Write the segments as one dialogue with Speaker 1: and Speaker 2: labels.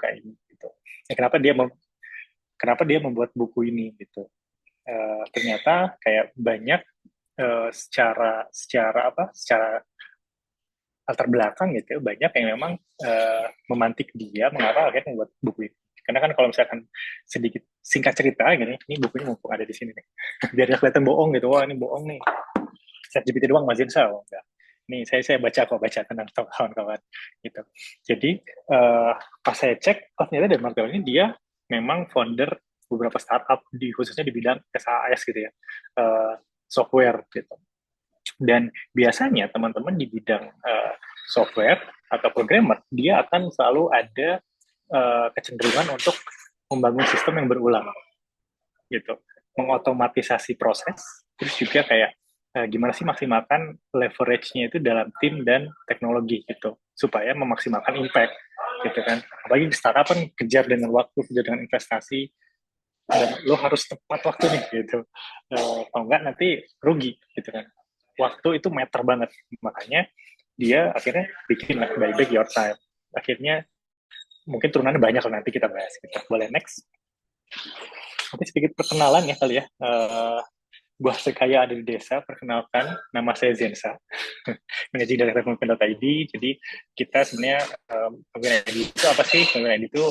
Speaker 1: suka ini gitu. Ya, kenapa dia membuat buku ini gitu. Ternyata kayak banyak secara latar belakang gitu, banyak yang memang memantik dia mengapa akhirnya membuat buku ini. Karena kan kalau misalkan sedikit singkat cerita gini, ini bukunya mumpung ada di sini nih, biar nggak kelihatan bohong gitu, wah ini bohong nih, ChatGPT doang Mas Zinsa, oh, enggak. Nih saya baca tentang kawan-kawan gitu. Jadi pas saya cek, oh ternyata Dan Martel ini dia memang founder beberapa startup khususnya di bidang SaaS gitu ya, software gitu. Dan biasanya teman-teman di bidang software atau programmer, dia akan selalu ada kecenderungan untuk membangun sistem yang berulang gitu, mengotomatisasi proses, terus juga kayak gimana sih maksimalkan leverage-nya itu dalam tim dan teknologi gitu, supaya memaksimalkan impact gitu kan. Apalagi di startup kan kejar dengan waktu, kejar dengan investasi, dan lo harus tepat waktu nih gitu. Kalau enggak nanti rugi gitu kan. Waktu itu meter banget, makanya dia akhirnya bikin Buy Back Your Time. Akhirnya mungkin turunannya banyak nanti kita bahas. Gitu. Boleh next? Mungkin sedikit perkenalan ya kali ya. Gua Sekaya ada di desa, perkenalkan, nama saya Zensa, managing director Pemimpin.id. Jadi kita sebenarnya Pemimpin.id itu apa sih? Pemimpin.id itu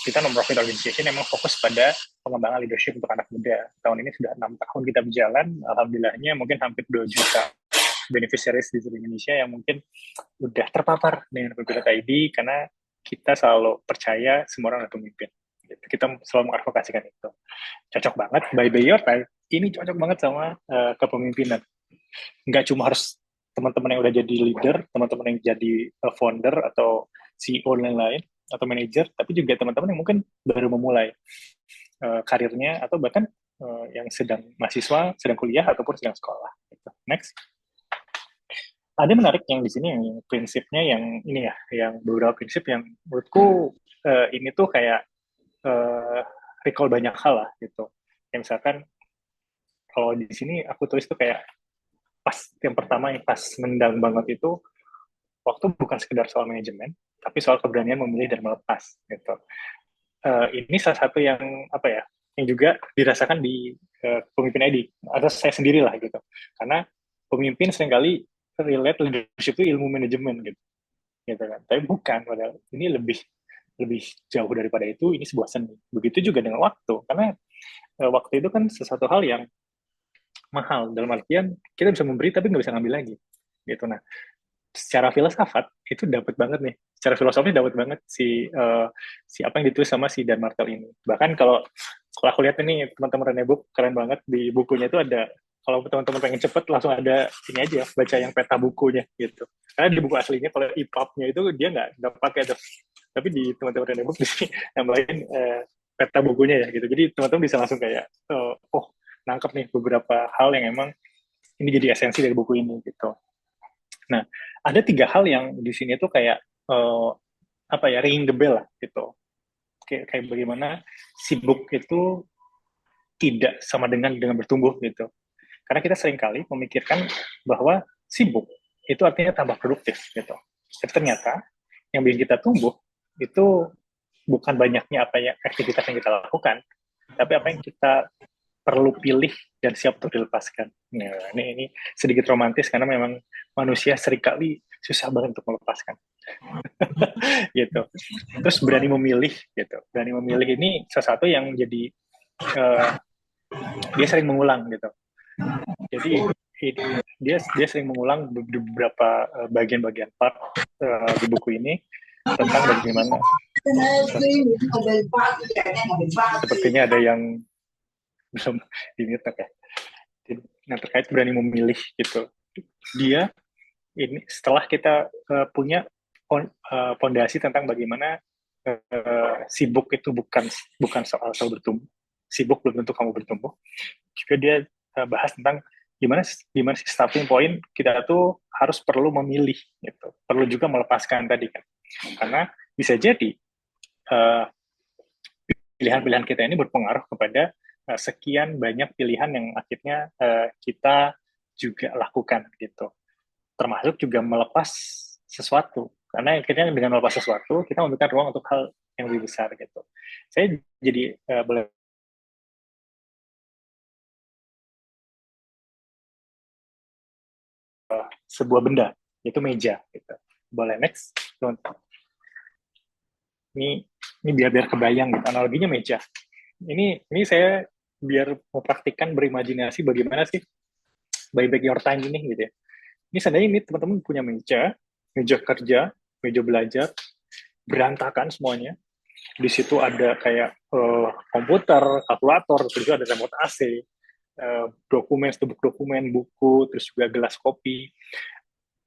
Speaker 1: kita non-profit organization yang memang fokus pada pengembangan leadership untuk anak muda. Tahun ini sudah 6 tahun kita berjalan, alhamdulillahnya mungkin hampir 2 juta beneficiaries di seluruh Indonesia yang mungkin udah terpapar dengan Pemimpin.id karena kita selalu percaya semua orang adalah pemimpin. Kita selalu mengadvokasikan itu. Cocok banget, by Bayor, ini cocok banget sama kepemimpinan. Nggak cuma harus teman-teman yang udah jadi leader, teman-teman yang jadi founder atau CEO dan lain-lain, atau manajer, tapi juga teman-teman yang mungkin baru memulai karirnya, atau bahkan yang sedang mahasiswa, sedang kuliah, ataupun sedang sekolah. Next. Ada menarik yang di sini, yang prinsipnya yang ini ya, yang beberapa prinsip yang menurutku ini tuh kayak recall banyak hal lah gitu. Yang misalkan kalau di sini aku tulis tuh kayak pas yang pertama yang pas mendang banget itu, waktu bukan sekedar soal manajemen, tapi soal keberanian memilih dan melepas gitu. Ini salah satu yang apa ya, yang juga dirasakan di pemimpin ID atau saya sendiri lah gitu. Karena pemimpin seringkali relate leadership itu ilmu manajemen gitu kan. Tapi bukan, padahal ini lebih lebih jauh daripada itu. Ini sebuah seni. Begitu juga dengan waktu, karena waktu itu kan sesuatu hal yang mahal, dalam artian kita bisa memberi tapi nggak bisa ngambil lagi gitu. Nah, secara filsafat itu dapat banget nih, secara filosofi dapat banget si apa yang ditulis sama si Dan Martel ini. Bahkan kalau aku lihat ini teman-teman Rene Book keren banget, di bukunya itu ada, kalau teman-teman pengen cepet langsung ada ini aja, baca yang peta bukunya gitu. Karena di buku aslinya kalau EPUB-nya itu dia nggak pakai tuh, tapi di teman-teman Rene Book di sini nambahin peta bukunya ya gitu. Jadi teman-teman bisa langsung kayak oh nangkep nih beberapa hal yang emang ini jadi esensi dari buku ini gitu. Nah, ada 3 hal yang di sini tuh kayak apa ya, ringing the bell lah gitu. Kayak bagaimana sibuk itu tidak sama dengan bertumbuh gitu. Karena kita seringkali memikirkan bahwa sibuk itu artinya tambah produktif gitu. Tapi ternyata yang bikin kita tumbuh itu bukan banyaknya apa ya aktivitas yang kita lakukan, tapi apa yang kita perlu pilih dan siap untuk dilepaskan. Nah, ini sedikit romantis karena memang manusia seringkali susah banget untuk melepaskan. Gitu. Terus berani memilih gitu. Berani memilih ini sesuatu yang jadi uh, dia sering mengulang gitu. Jadi dia sering mengulang beberapa bagian-bagian part di buku ini tentang bagaimana sepertinya ada yang belum dimute ya. Nah, terkait berani memilih gitu. Dia ini setelah kita punya fondasi tentang bagaimana sibuk itu bukan soal bertumbuh. Sibuk belum tentu kamu bertumbuh. Juga dia bahas tentang gimana sih starting point kita tuh harus perlu memilih gitu. Perlu juga melepaskan tadi kan. Karena bisa jadi pilihan-pilihan kita ini berpengaruh kepada sekian banyak pilihan yang akhirnya kita juga lakukan gitu. Termasuk juga melepas sesuatu Karena akhirnya dengan melepas sesuatu, kita memberikan ruang untuk hal yang lebih besar gitu. Saya jadi boleh sebuah benda, yaitu meja. Gitu. Boleh next, teman-teman. Ini ini biar kebayang gitu. Analoginya meja. Ini saya biar mempraktikkan berimajinasi bagaimana sih buy back your time ini gitu ya. Ini seandainya ini teman-teman punya meja, meja kerja, meja belajar, berantakan semuanya. Di situ ada kayak komputer, kalkulator, terus juga ada remote AC, dokumen, stubuk dokumen, buku, terus juga gelas kopi.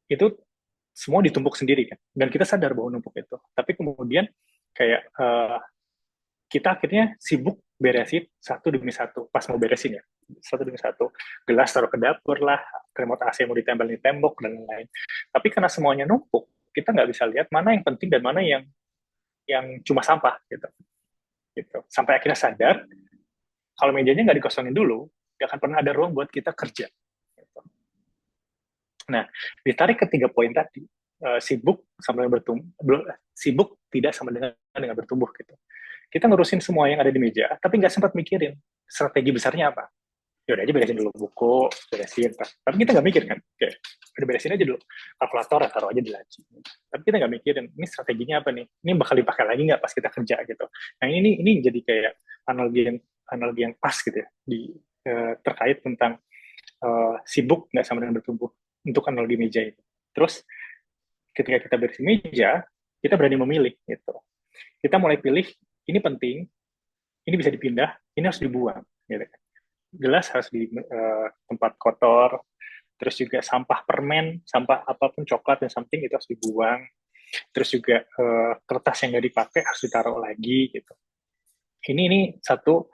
Speaker 1: Itu semua ditumpuk sendiri kan. Dan kita sadar bahwa numpuk itu. Tapi kemudian kayak kita akhirnya sibuk beresin satu demi satu pas mau beresin ya, satu demi satu. Gelas taruh ke dapur lah, remote AC mau ditempel di tembok dan lain-lain. Tapi karena semuanya numpuk, kita nggak bisa lihat mana yang penting dan mana yang cuma sampah gitu. Gitu. Sampai akhirnya sadar kalau mejanya nggak dikosongin dulu, nggak akan pernah ada ruang buat kita kerja. Gitu. Nah, ditarik ke 3 poin tadi, sibuk sama dengan bertumbuh, sibuk tidak sama dengan bertumbuh gitu. Kita ngurusin semua yang ada di meja, tapi nggak sempat mikirin strategi besarnya apa. Ya udah aja beresin dulu buku, beresin. Tapi kita nggak mikir kan, kayak udah beresin aja dulu. Kalkulator taruh aja di laci. Tapi kita nggak mikirin, ini strateginya apa nih? Ini bakal dipakai lagi nggak pas kita kerja gitu. Nah ini jadi kayak analogi yang pas gitu ya, terkait tentang sibuk nggak sama dengan bertumbuh untuk analogi meja itu. Terus ketika kita beresin meja, kita berani memilih gitu. Kita mulai pilih, ini penting, ini bisa dipindah, ini harus dibuang. Gitu. Gelas harus di tempat kotor, terus juga sampah permen, sampah apapun, coklat dan something itu harus dibuang. Terus juga kertas yang nggak dipakai harus ditaruh lagi gitu. Ini satu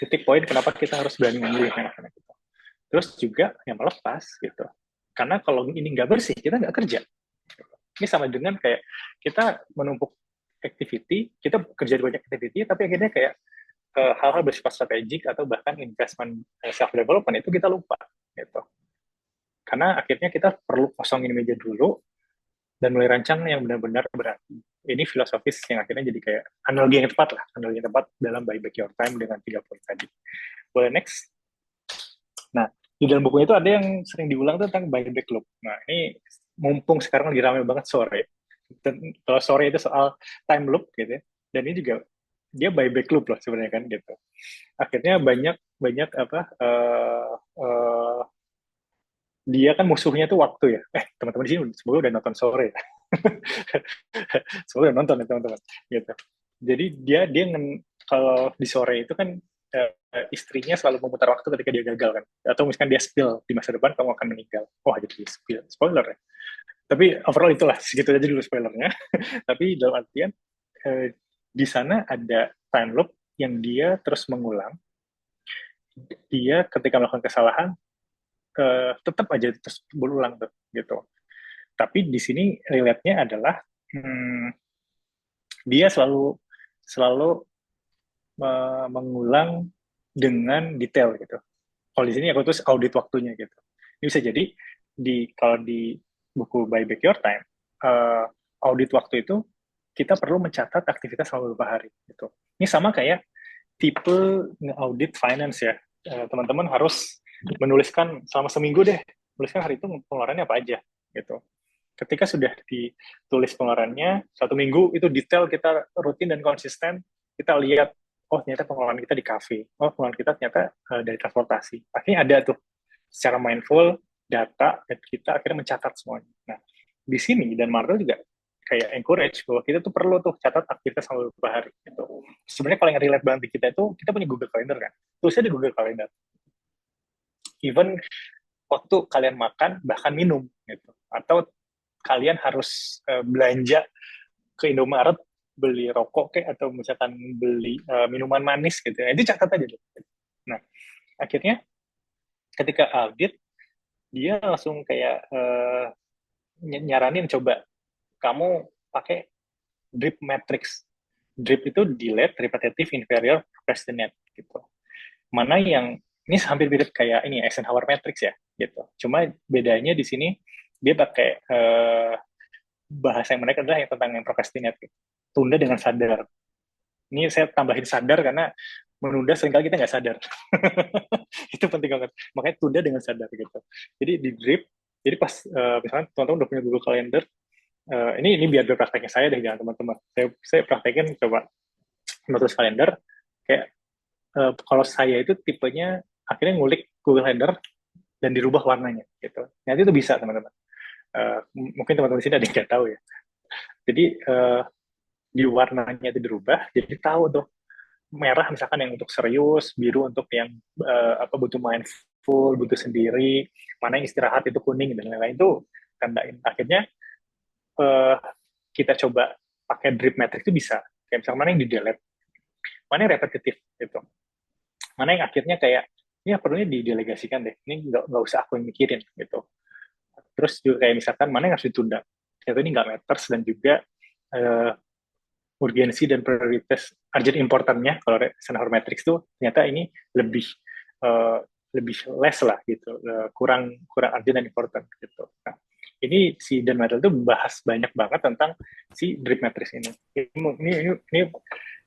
Speaker 1: titik poin kenapa kita harus berani memilih anak-anak itu. Terus juga yang melepas gitu. Karena kalau ini nggak bersih, kita nggak kerja. Ini sama dengan kayak kita menumpuk activity, kita kerja di banyak activity, tapi akhirnya kayak hal-hal bersifat strategik atau bahkan investment self development itu kita lupa gitu. Karena akhirnya kita perlu kosongin meja dulu dan mulai rancang yang benar-benar berarti. Ini filosofis yang akhirnya jadi kayak analogi yang tepat lah, analogi yang tepat dalam buy back your time dengan 3 poin tadi. Boleh next? Nah, di dalam bukunya itu ada yang sering diulang tentang buy back loop. Nah, ini mumpung sekarang lagi ramai banget sore. Dan kalau sore itu soal time loop gitu ya. Dan ini juga dia buyback loop loh sebenarnya kan gitu. Akhirnya banyak banyak apa dia kan musuhnya tuh waktu ya. Teman-teman di sini semoga udah nonton sore ya. Semoga udah nonton ya teman-teman gitu. Jadi dia kalau di sore itu kan istrinya selalu memutar waktu ketika dia gagal kan. Atau misalkan dia spill di masa depan kamu akan meninggal. Wah jadi spill spoiler ya. Tapi overall itulah segitu aja dulu spoilernya. Tapi dalam artian di sana ada time loop yang dia terus mengulang. Dia ketika melakukan kesalahan tetap aja terus berulang tuh gitu. Tapi di sini relate-nya adalah dia selalu selalu mengulang dengan detail gitu. Kalau di sini aku tulis audit waktunya gitu. Ini bisa jadi kalau di buku Buy Back Your Time, audit waktu itu kita perlu mencatat aktivitas selama beberapa hari gitu. Ini sama kayak tipe audit finance ya. Teman-teman harus menuliskan selama seminggu deh, tuliskan hari itu pengeluarannya apa aja gitu. Ketika sudah ditulis pengeluarannya, 1 minggu itu detail, kita rutin dan konsisten, kita lihat, oh ternyata pengeluaran kita di kafe, oh pengeluaran kita ternyata dari transportasi. Akhirnya ada tuh secara mindful data dan kita akhirnya mencatat semuanya. Nah, di sini dan Marvel juga kayak encourage bahwa kita tuh perlu tuh catat aktivitas selama beberapa hari gitu. Sebenarnya paling relate banget di kita itu kita punya Google Calendar kan. Tulisnya di Google Calendar. Even waktu kalian makan bahkan minum gitu. Atau kalian harus belanja ke Indomaret beli rokok kayak atau misalkan beli minuman manis gitu. Nah, itu catat aja dulu. Nah, akhirnya ketika audit dia langsung kayak nyaranin coba kamu pakai DRIP matrix. DRIP itu delete, repetitive, inferior, procrastinate gitu. Mana yang ini hampir mirip kayak ini Eisenhower matrix ya gitu. Cuma bedanya di sini dia pakai bahasa yang menarik adalah yang tentang yang procrastinate. Gitu. Tunda dengan sadar. Ini saya tambahin sadar karena menunda seringkali kita nggak sadar. Itu penting banget. Makanya tunda dengan sadar gitu. Jadi di drip, jadi pas misalnya teman-teman udah punya Google Calendar, ini biar prakteknya saya deh, jangan teman-teman. Saya praktekin coba menulis kalender. Kayak kalau saya itu tipenya akhirnya ngulik Google Calendar dan dirubah warnanya gitu. Nanti itu bisa teman-teman. Mungkin teman-teman di sini ada yang nggak tahu ya. Jadi di warnanya itu dirubah, jadi tahu tuh merah misalkan yang untuk serius, biru untuk yang apa butuh mindful, butuh sendiri, mana yang istirahat itu kuning dan lain-lain itu tandain. Akhirnya uh, kita coba pakai drip metric itu bisa. Kayak misalkan mana yang di delete, mana yang repetitif gitu, mana yang akhirnya kayak ini perlunya didelegasikan deh, ini nggak usah aku yang mikirin gitu. Terus juga kayak misalkan mana yang harus ditunda, itu ini nggak matters dan juga uh, urgensi dan prioritas urgent importantnya kalau Eisenhower Matrix tuh ternyata ini lebih uh, lebih less lah gitu, kurang kurang urgent dan important gitu. Nah, ini si Dan Matel tuh bahas banyak banget tentang si drip matrix ini. Ini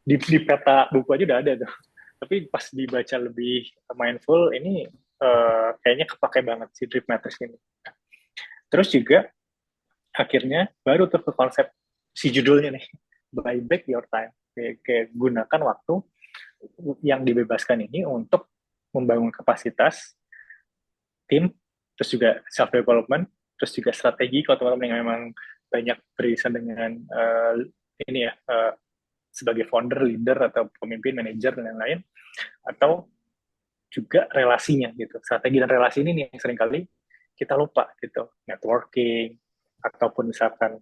Speaker 1: di peta buku aja udah ada tuh. Tapi pas dibaca lebih mindful, ini kayaknya kepake banget si drip matrix ini. Terus juga akhirnya baru tuh ke konsep si judulnya nih, buy back your time. Kayak gunakan waktu yang dibebaskan ini untuk membangun kapasitas tim, terus juga self development, terus juga strategi kalau teman-teman yang memang banyak beririsan dengan ini ya sebagai founder, leader atau pemimpin, manajer dan lain-lain, atau juga relasinya gitu. Strategi dan relasi ini nih yang seringkali kita lupa gitu. Networking ataupun misalkan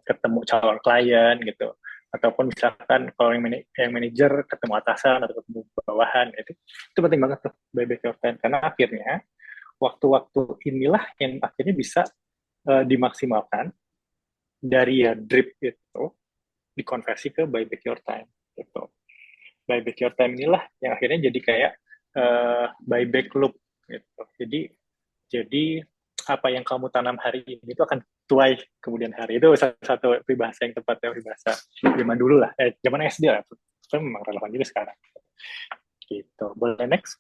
Speaker 1: ketemu calon klien gitu, ataupun misalkan kalau yang manajer ketemu atasan atau ketemu bawahan, itu penting banget tuh buyback your time karena akhirnya waktu-waktu inilah yang akhirnya bisa dimaksimalkan dari ya drip itu dikonversi ke buyback your time gitu. Buyback your time inilah yang akhirnya jadi kayak buyback loop gitu. Jadi apa yang kamu tanam hari ini itu akan tuai kemudian hari. Itu salah satu peribahasa yang tepat ya, peribahasa zaman dulu lah, zaman SD lah. Itu memang relevan juga sekarang. Gitu. Boleh next?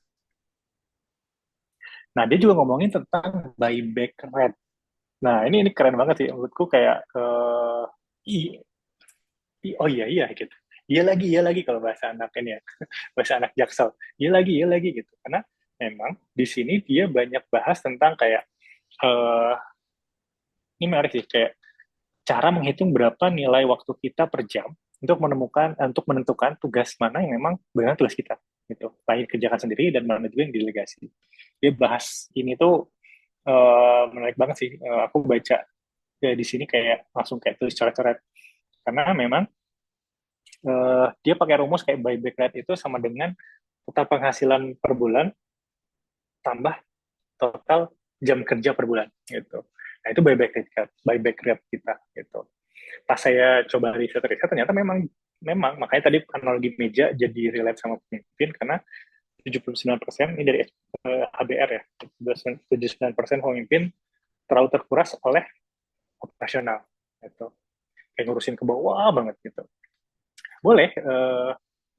Speaker 1: Nah, dia juga ngomongin tentang buyback rate. Nah, ini keren banget sih menurutku kayak oh iya gitu. Iya lagi kalau bahasa anak ini ya, bahasa anak Jaksel. Iya lagi gitu. Karena memang di sini dia banyak bahas tentang kayak eh ini menarik sih kayak cara menghitung berapa nilai waktu kita per jam untuk menentukan tugas mana yang memang benar tugas kita gitu. Baik kerjakan sendiri dan mana juga yang delegasi. Dia bahas ini tuh menarik banget sih. Aku baca ya, di sini kayak langsung kayak tulis coret-coret karena memang dia pakai rumus kayak buyback rate itu sama dengan total penghasilan per bulan tambah total jam kerja per bulan gitu. Nah itu buyback rate kita gitu. Pas saya coba riset ternyata memang makanya tadi analogi meja jadi relate sama pemimpin karena 79% ini dari HBR ya, 79% pemimpin terlalu terkuras oleh operasional gitu. Kayak ngurusin ke bawah banget gitu. Boleh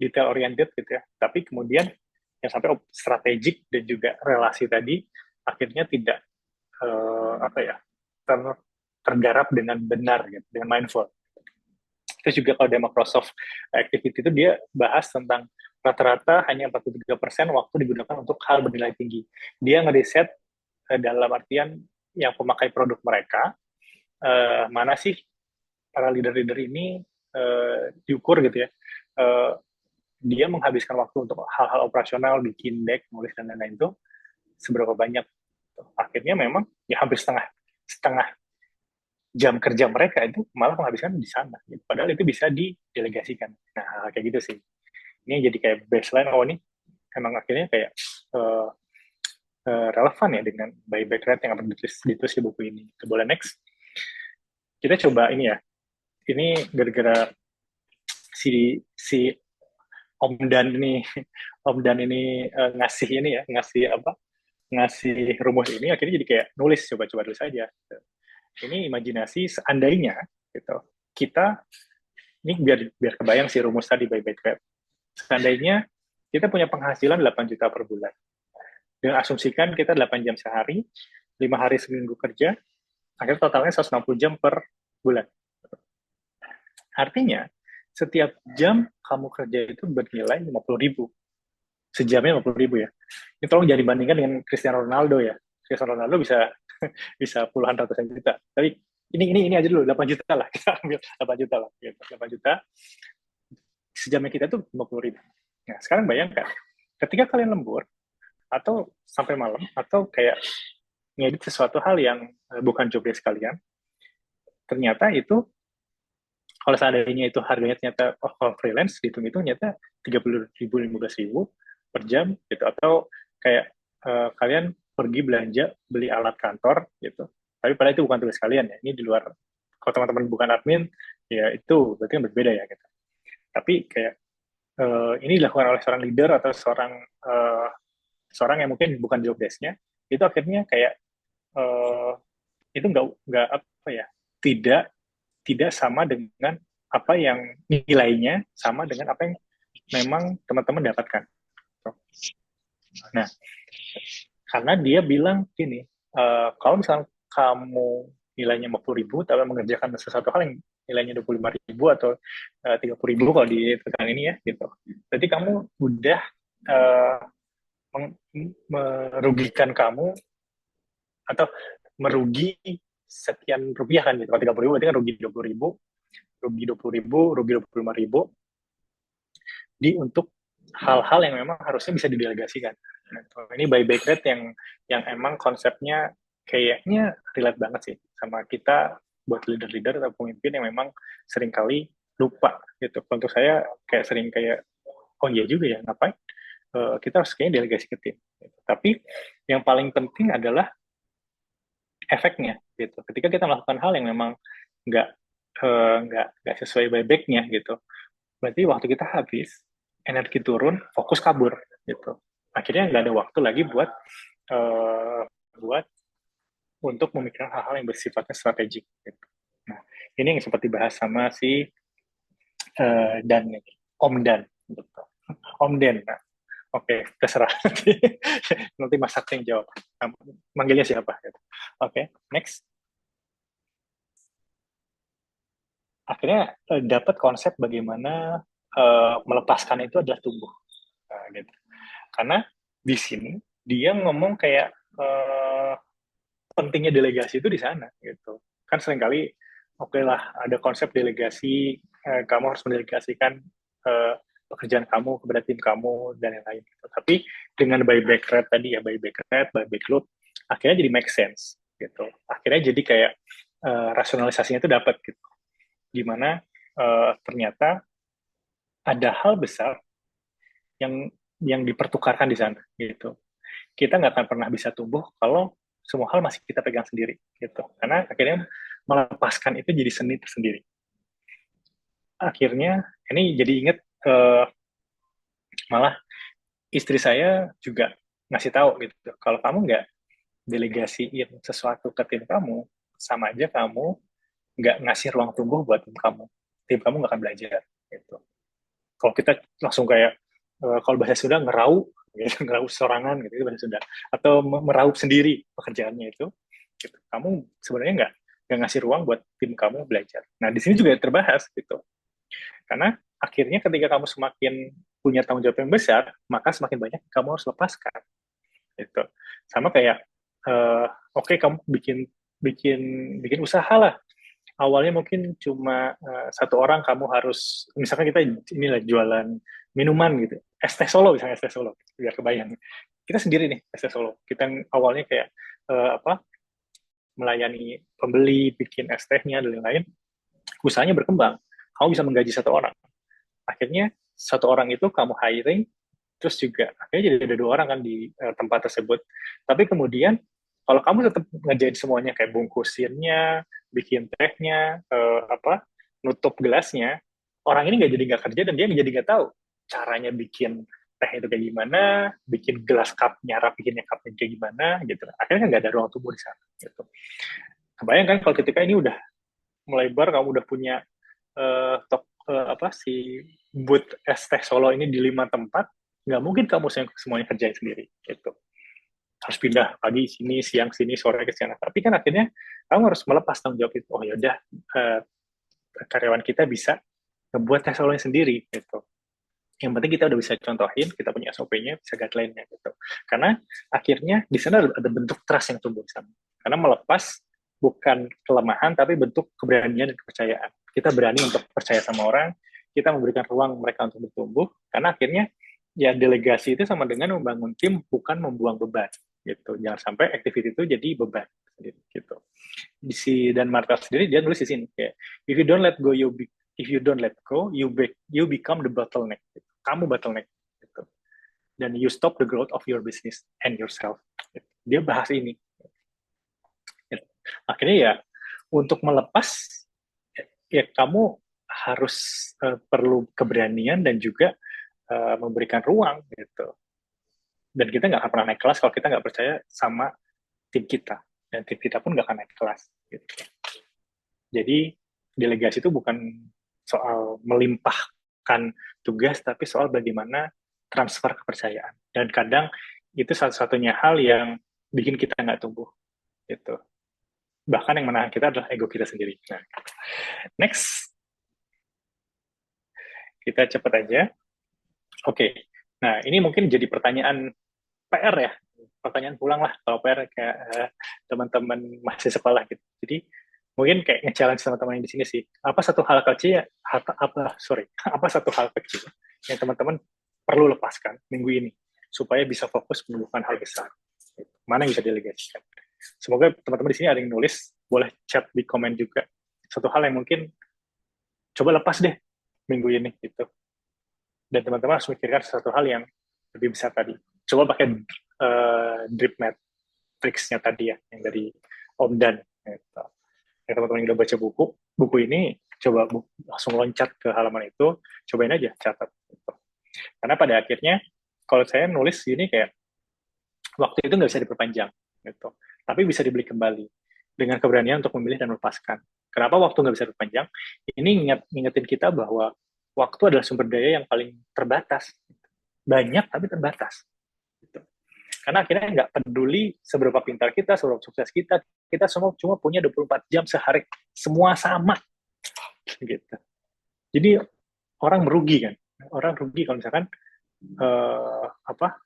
Speaker 1: detail oriented gitu ya, tapi kemudian yang sampai strategik dan juga relasi tadi akhirnya tidak apa ya tergarap dengan benar gitu, dengan mindful. Terus juga kalau di Microsoft Activity itu dia bahas tentang rata-rata hanya 43% waktu digunakan untuk hal bernilai tinggi. Dia ngeriset dalam artian yang pemakai produk mereka, mana sih para leader-leader ini diukur gitu ya, dia menghabiskan waktu untuk hal-hal operasional, bikin deck, nulis dan lain-lain itu seberapa banyak. Akhirnya memang ya hampir setengah setengah jam kerja mereka itu malah menghabiskan di sana. Gitu. Padahal itu bisa didelegasikan. Nah, kayak gitu sih. Ini jadi kayak baseline, oh ini emang akhirnya kayak uh, relevan ya dengan buyback rate yang akan ditulis di buku ini. Kita boleh next. Kita coba ini ya. Ini gara-gara si Om Dan ini Om Dan ini ngasih ini ya, ngasih apa? Ngasih rumus ini akhirnya jadi kayak nulis coba-coba tulis aja. ini imajinasi seandainya gitu. Kita ini biar kebayang si rumus tadi by Beckwith. Seandainya kita punya penghasilan 8 juta per bulan. Dengan asumsikan kita 8 jam sehari, 5 hari seminggu kerja, akhirnya totalnya 160 jam per bulan. Artinya, setiap jam kamu kerja itu bernilai 50.000. Sejamnya 50.000 ya. Ini tolong jangan dibandingkan dengan Cristiano Ronaldo ya. Cristiano Ronaldo bisa bisa puluhan ratusan juta. Tapi ini aja dulu 8 juta lah. Kita ambil 8 juta lah. 8 juta. Sejamnya kita tuh 50.000. Nah, sekarang bayangkan, ketika kalian lembur, atau sampai malam, atau kayak ngedit sesuatu hal yang bukan job desk kalian, ternyata itu kalau seandainya itu harganya ternyata kalau freelance dihitung-hitung ternyata 30.000 15.000 per jam gitu, atau kayak kalian pergi belanja beli alat kantor gitu, tapi pada itu bukan tugas kalian ya, ini di luar, kalau teman-teman bukan admin ya itu berarti kan berbeda ya gitu. Tapi kayak ini dilakukan oleh seorang leader atau seorang yang mungkin bukan job desk-nya, itu akhirnya kayak uh, itu nggak apa ya, tidak tidak sama dengan apa yang nilainya sama dengan apa yang memang teman-teman dapatkan. Nah, karena dia bilang gini, kalau misalnya kamu nilainya 50.000 tapi mengerjakan sesuatu hal yang nilainya 25.000 atau 30.000 kalau di tekan ini ya gitu. Jadi kamu udah uh, merugikan kamu atau merugi sekian rupiah kan gitu. Kalau 30.000 berarti kan rugi 20.000, rugi 20.000, rugi 25.000 untuk hal-hal yang memang harusnya bisa didelegasikan. Nah, ini buyback rate yang emang konsepnya kayaknya relate banget sih sama kita buat leader-leader atau pemimpin yang memang seringkali lupa gitu. Untuk saya kayak sering kayak, oh iya juga ya, ngapain kita harus kayaknya delegasi ke tim. Gitu. Tapi yang paling penting adalah efeknya gitu. Ketika kita melakukan hal yang memang nggak nggak sesuai buybacknya gitu, berarti waktu kita habis, energi turun, fokus kabur gitu. Akhirnya nggak ada waktu lagi buat uh, buat untuk memikirkan hal-hal yang bersifatnya strategik. Gitu. Nah, ini yang sempat dibahas sama si Dan, Om Dan, gitu. Om Dan. Nah, oke, terserah. Nanti Mas Sakti yang jawab. Nah, manggilnya siapa? Gitu. Oke, next. Akhirnya dapat konsep bagaimana melepaskan itu adalah tubuh. Nah, gitu. Karena di sini dia ngomong kayak pentingnya delegasi itu di sana gitu. Kan seringkali oke lah ada konsep delegasi, kamu harus mendelegasikan pekerjaan kamu kepada tim kamu dan yang lain gitu. Tapi dengan buyback rate tadi ya, buyback rate, buyback load, akhirnya jadi make sense gitu. Akhirnya jadi kayak rasionalisasinya itu dapat gitu. Gimana ternyata ada hal besar yang dipertukarkan di sana gitu. Kita nggak akan pernah bisa tumbuh kalau semua hal masih kita pegang sendiri gitu. Karena akhirnya melepaskan itu jadi seni tersendiri. Akhirnya ini jadi inget malah istri saya juga ngasih tahu gitu. Kalau kamu nggak delegasiin sesuatu ke tim kamu, sama aja kamu nggak ngasih ruang tumbuh buat tim kamu. Tim kamu nggak akan belajar gitu. Kalau kita langsung kayak kalau bahasa Sunda ngerau gitu, ngeraup sorangan gitu itu bahasa Sunda, atau meraup sendiri pekerjaannya itu gitu. Kamu sebenarnya nggak ngasih ruang buat tim kamu belajar. Nah di sini juga terbahas gitu, karena akhirnya ketika kamu semakin punya tanggung jawab yang besar, maka semakin banyak kamu harus lepaskan gitu. Sama kayak oke, kamu bikin bikin bikin usaha lah, awalnya mungkin cuma satu orang, kamu harus misalkan kita inilah jualan minuman gitu, es teh Solo misalnya, es teh Solo biar kebayang, kita sendiri nih es teh Solo, kita awalnya kayak apa, melayani pembeli, bikin es tehnya dan lain-lain, usahanya berkembang, kamu bisa menggaji satu orang, akhirnya satu orang itu kamu hiring, terus juga akhirnya jadi ada dua orang kan di tempat tersebut. Tapi kemudian kalau kamu tetap ngerjain semuanya kayak bungkusinnya, bikin tehnya, apa, nutup gelasnya, orang ini nggak jadi nggak kerja dan dia jadi nggak tahu caranya bikin teh itu kayak gimana, bikin gelas cupnya, rapihinnya cupnya kayak gimana gitu. Akhirnya nggak ada ruang tumbuh di sana gitu. Kebayang kan kalau ketika ini udah melebar, kamu udah punya apa sih booth es teh Solo ini di 5 tempat, nggak mungkin kamu semuanya kerjain sendiri gitu. Harus pindah pagi sini, siang sini, sore ke sana. Tapi kan akhirnya kamu harus melepas tanggung jawab itu. Oh yaudah, karyawan kita bisa ngebuat tes solonya sendiri gitu. Yang penting kita udah bisa contohin, kita punya SOP-nya, bisa guideline-nya gitu. Karena akhirnya di sana ada bentuk trust yang tumbuh di sana. Karena melepas bukan kelemahan, tapi bentuk keberanian dan kepercayaan. Kita berani untuk percaya sama orang, kita memberikan ruang mereka untuk bertumbuh, karena akhirnya ya delegasi itu sama dengan membangun tim, bukan membuang beban gitu. Jangan sampai activity itu jadi beban gitu. Di si dan Marta sendiri dia nulis di sini kayak if you don't let go if you don't let go you become the bottleneck. Kamu bottleneck gitu. Dan you stop the growth of your business and yourself. Gitu. Dia bahas ini. Gitu. Akhirnya ya untuk melepas ya kamu harus perlu keberanian dan juga memberikan ruang gitu. Dan kita nggak akan pernah naik kelas kalau kita nggak percaya sama tim kita, dan tim kita pun nggak akan naik kelas gitu. Jadi delegasi itu bukan soal melimpahkan tugas, tapi soal bagaimana transfer kepercayaan. Dan kadang itu satu-satunya hal yang bikin kita nggak tumbuh gitu. Bahkan yang menahan kita adalah ego kita sendiri. Nah, next, kita cepat aja. Oke, nah ini mungkin jadi pertanyaan PR ya, pertanyaan pulang lah kalau PR kayak teman-teman masih sekolah gitu. Jadi mungkin kayak nge-challenge sama teman yang di sini sih. Apa satu hal kecil, apa satu hal kecil yang teman-teman perlu lepaskan minggu ini supaya bisa fokus menumbuhkan hal besar. Mana yang bisa delegasikan? Semoga teman-teman di sini ada yang nulis, boleh chat di komen juga. Satu hal yang mungkin coba lepas deh minggu ini gitu. Dan teman-teman harus memikirkan sesuatu hal yang lebih besar tadi. Coba pakai drip matrix-nya tadi ya, yang dari Om Dan. Gitu. Ya, teman-teman yang udah baca buku ini, coba langsung loncat ke halaman itu, cobain aja, catat. Gitu. Karena pada akhirnya, kalau saya nulis ini kayak, waktu itu nggak bisa diperpanjang. Gitu. Tapi bisa dibeli kembali. Dengan keberanian untuk memilih dan melepaskan. Kenapa waktu nggak bisa diperpanjang? Ini ngingetin kita bahwa waktu adalah sumber daya yang paling terbatas. Banyak, tapi terbatas. Gitu. Karena akhirnya nggak peduli seberapa pintar kita, seberapa sukses kita semua cuma punya 24 jam sehari. Semua sama. Gitu. Jadi orang merugi kan. Orang rugi kalau misalkan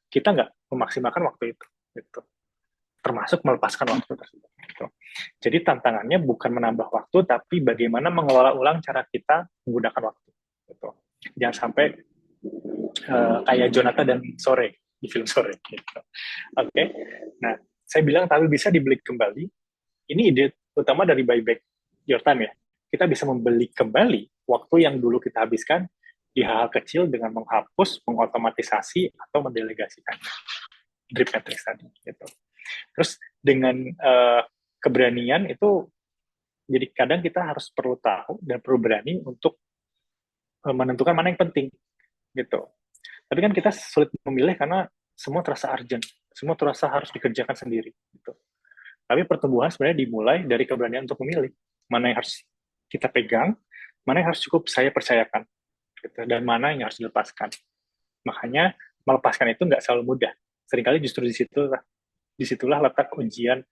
Speaker 1: kita nggak memaksimalkan waktu itu. Gitu. Termasuk melepaskan waktu tersebut. Gitu. Jadi tantangannya bukan menambah waktu, tapi bagaimana mengelola ulang cara kita menggunakan waktu. Gitu. Jangan sampai kayak Jonathan dan Sore di film Sore. Gitu. Oke, nah saya bilang tapi bisa dibeli kembali. Ini ide utama dari buyback your time ya. Kita bisa membeli kembali waktu yang dulu kita habiskan di hal-hal kecil dengan menghapus, mengotomatisasi atau mendelegasikan drip matrix tadi. Gitu. Terus dengan keberanian itu, jadi kadang kita harus perlu tahu dan perlu berani untuk menentukan mana yang penting gitu. Tapi kan kita sulit memilih karena semua terasa urgent, semua terasa harus dikerjakan sendiri gitu. Tapi pertumbuhan sebenarnya dimulai dari keberanian untuk memilih mana yang harus kita pegang, mana yang harus cukup saya percayakan, gitu, dan mana yang harus dilepaskan. Makanya melepaskan itu nggak selalu mudah. Seringkali justru disitulah letak ujian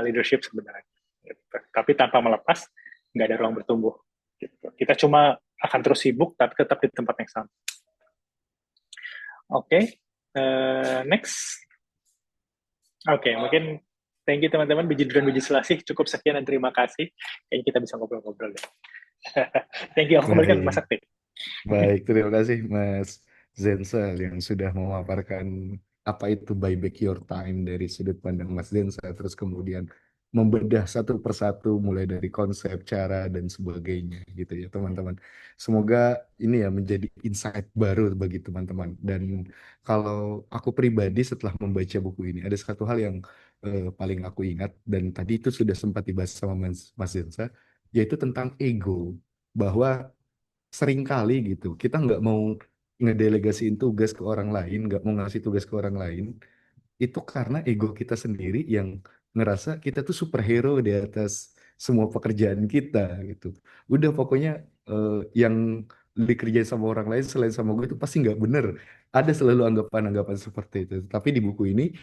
Speaker 1: leadership sebenarnya. Gitu. Tapi tanpa melepas, nggak ada ruang bertumbuh. Gitu. Kita cuma akan terus sibuk, tapi tetap di tempat yang sama. Oke, next. Oke, mungkin thank you teman-teman, biji dan biji selasih. Cukup sekian dan terima kasih. Kayaknya kita bisa ngobrol-ngobrol deh. Thank you, aku kembalikan ke Mas
Speaker 2: Baik,
Speaker 1: Sakti.
Speaker 2: baik. Terima kasih Mas Zensal yang sudah memaparkan apa itu buy back your time dari sudut pandang Mas Zensal, terus kemudian membedah satu persatu mulai dari konsep, cara, dan sebagainya gitu ya teman-teman. Semoga ini ya menjadi insight baru bagi teman-teman. Dan kalau aku pribadi setelah membaca buku ini, ada satu hal yang paling aku ingat, dan tadi itu sudah sempat dibahas sama Mas Zensal, yaitu tentang ego. Bahwa seringkali gitu kita nggak mau ngedelegasiin tugas ke orang lain, nggak mau ngasih tugas ke orang lain, itu karena ego kita sendiri yang ngerasa kita tuh superhero di atas semua pekerjaan kita gitu. Udah pokoknya yang dikerjain sama orang lain selain sama gue itu pasti nggak bener. Ada selalu anggapan-anggapan seperti itu. Tapi di buku ini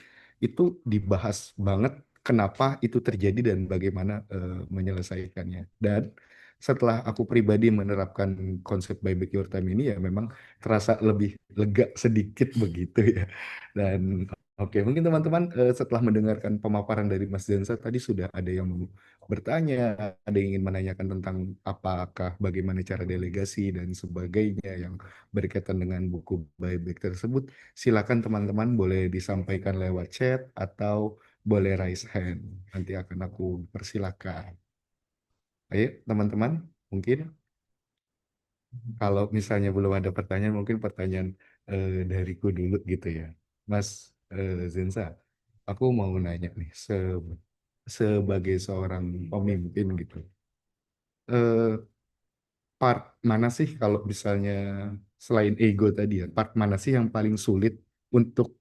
Speaker 2: itu dibahas banget kenapa itu terjadi dan bagaimana menyelesaikannya. Dan setelah aku pribadi menerapkan konsep buy back your time ini ya memang terasa lebih lega sedikit begitu ya. Dan oke, mungkin teman-teman setelah mendengarkan pemaparan dari Mas Densa tadi sudah ada yang bertanya, ada yang ingin menanyakan tentang apakah bagaimana cara delegasi dan sebagainya yang berkaitan dengan buku buyback tersebut. Silakan teman-teman boleh disampaikan lewat chat atau boleh raise hand. Nanti akan aku persilakan. Ayo teman-teman, mungkin kalau misalnya belum ada pertanyaan, mungkin pertanyaan dariku dulu gitu ya. Mas Zensa, aku mau nanya nih, sebagai seorang pemimpin gitu, eh, part mana sih kalau misalnya selain ego tadi ya, part mana sih yang paling sulit untuk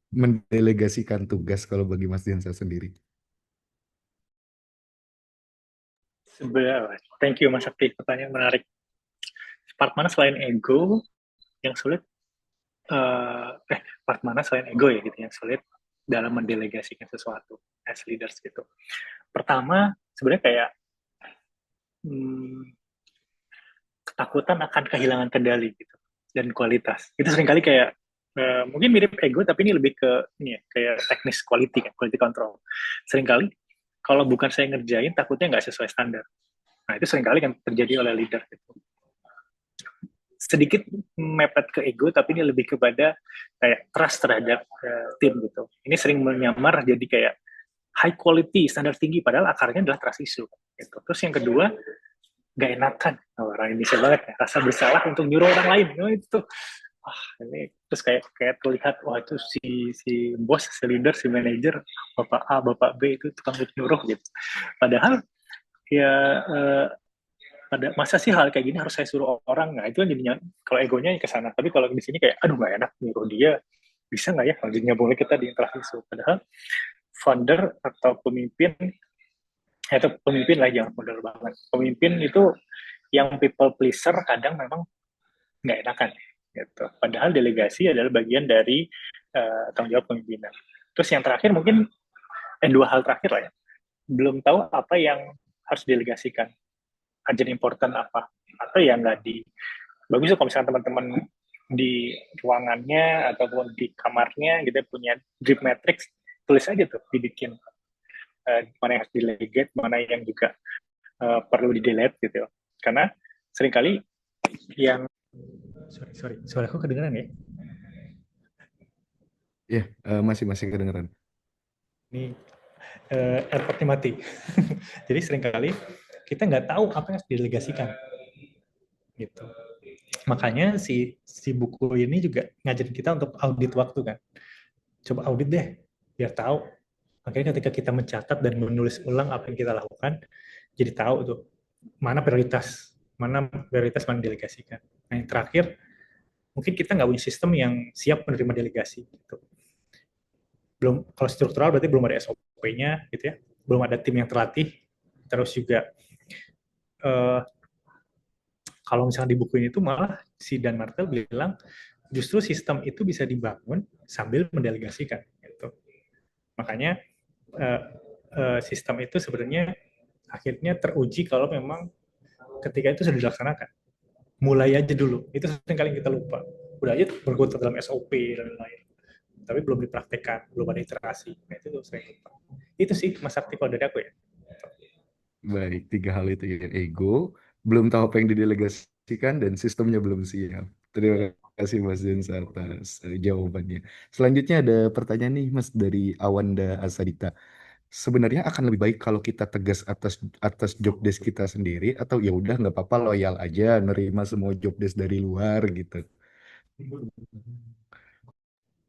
Speaker 2: mendelegasikan tugas kalau bagi Mas Zensa sendiri?
Speaker 1: Sebenarnya, thank you Mas Sakti, pertanyaan menarik. Part mana selain ego yang sulit, part mana selain ego ya gitu yang sulit dalam mendelegasikan sesuatu as leaders gitu. Pertama, sebenarnya kayak hmm, ketakutan akan kehilangan kendali gitu dan kualitas. Itu seringkali kayak mungkin mirip ego tapi ini lebih ke ini ya, kayak teknis quality kan, quality control. Seringkali kalau bukan saya ngerjain takutnya nggak sesuai standar. Nah, itu seringkali kan terjadi oleh leader gitu. Sedikit mepet ke ego tapi ini lebih kepada kayak trust terhadap tim gitu. Ini sering menyamar jadi kayak high quality, standar tinggi padahal akarnya adalah trust issue gitu. Terus yang kedua, nggak enakan, orang Indonesia banget ya, rasa bersalah untuk nyuruh orang lain. Itu tuh ini terus kayak kayak terlihat wah itu si bos, si leader, si manajer, bapak A bapak B itu tukang nyuruh gitu, padahal ya pada masa sih hal kayak gini harus saya suruh orang. Nah itu kan jadinya kalau egonya ke sana, tapi kalau di sini kayak aduh nggak enak nyuruh dia, bisa nggak ya kalau jadinya boleh kita di interaksi itu. Padahal founder atau pemimpin, atau pemimpin lah jangan founder banget, pemimpin itu yang people pleaser kadang memang nggak enakan gitu. Padahal delegasi adalah bagian dari tanggung jawab pemimpinan. Terus yang terakhir mungkin dua hal terakhir lah ya. Belum tahu apa yang harus delegasikan, urgent important apa, atau yang nggak di bagus kalau misalnya teman-teman di ruangannya ataupun di kamarnya gitu punya drip matrix, tulis aja tuh, dibikin mana yang harus delegate, mana yang juga perlu di delete gitu. Karena seringkali yang suara aku kedengeran ya.
Speaker 2: Ya, masih kedengeran.
Speaker 1: Ini airportnya mati. Jadi seringkali kita nggak tahu apa yang harus didelegasikan gitu. Makanya si buku ini juga ngajarin kita untuk audit waktu kan. Coba audit deh biar tahu. Makanya ketika kita mencatat dan menulis ulang apa yang kita lakukan, jadi tahu tuh mana prioritas mana delegasikan. Nah yang terakhir, mungkin kita nggak punya sistem yang siap menerima delegasi. Gitu. Belum, kalau struktural berarti belum ada SOP-nya gitu ya, belum ada tim yang terlatih. Terus juga eh, kalau misalnya di buku ini tuh malah si Dan Martel bilang justru sistem itu bisa dibangun sambil mendelegasikan gitu. Makanya uh, sistem itu sebenarnya akhirnya teruji kalau memang ketika itu sudah dilaksanakan. Mulai aja dulu. Itu sering kali kita lupa. Udah aja berkutat dalam SOP dan lain-lain. Tapi belum dipraktekkan, belum ada iterasi. Nah, itu sering lupa. Itu sih Mas Sakti kalau dari aku ya.
Speaker 2: Baik, tiga hal itu ya. Ego, belum tahu apa yang didelegasikan, dan sistemnya belum siap. Terima kasih Mas Densa atas jawabannya. Selanjutnya ada pertanyaan nih Mas dari Awanda Asadita. Sebenarnya akan lebih baik kalau kita tegas atas atas job desk kita sendiri atau ya udah nggak apa-apa loyal aja nerima semua job desk dari luar gitu.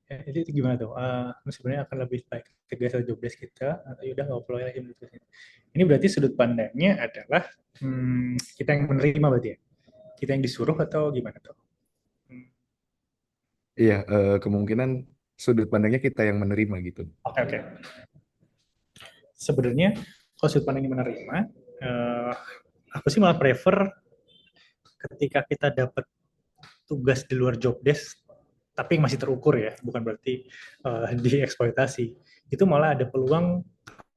Speaker 1: Ya, jadi itu gimana tuh? Sebenarnya akan lebih baik tegas job desk kita atau yaudah nggak perlu lagi memutuskan. Ini berarti sudut pandangnya adalah kita yang menerima berarti ya? Kita yang disuruh atau gimana tuh? Hmm,
Speaker 2: Iya, kemungkinan sudut pandangnya kita yang menerima gitu.
Speaker 1: Oke, oke. sebenarnya kalau sudut pandang ini menerima, uh, aku sih malah prefer ketika kita dapat tugas di luar job desk, tapi masih terukur ya, bukan berarti dieksploitasi. Itu malah ada peluang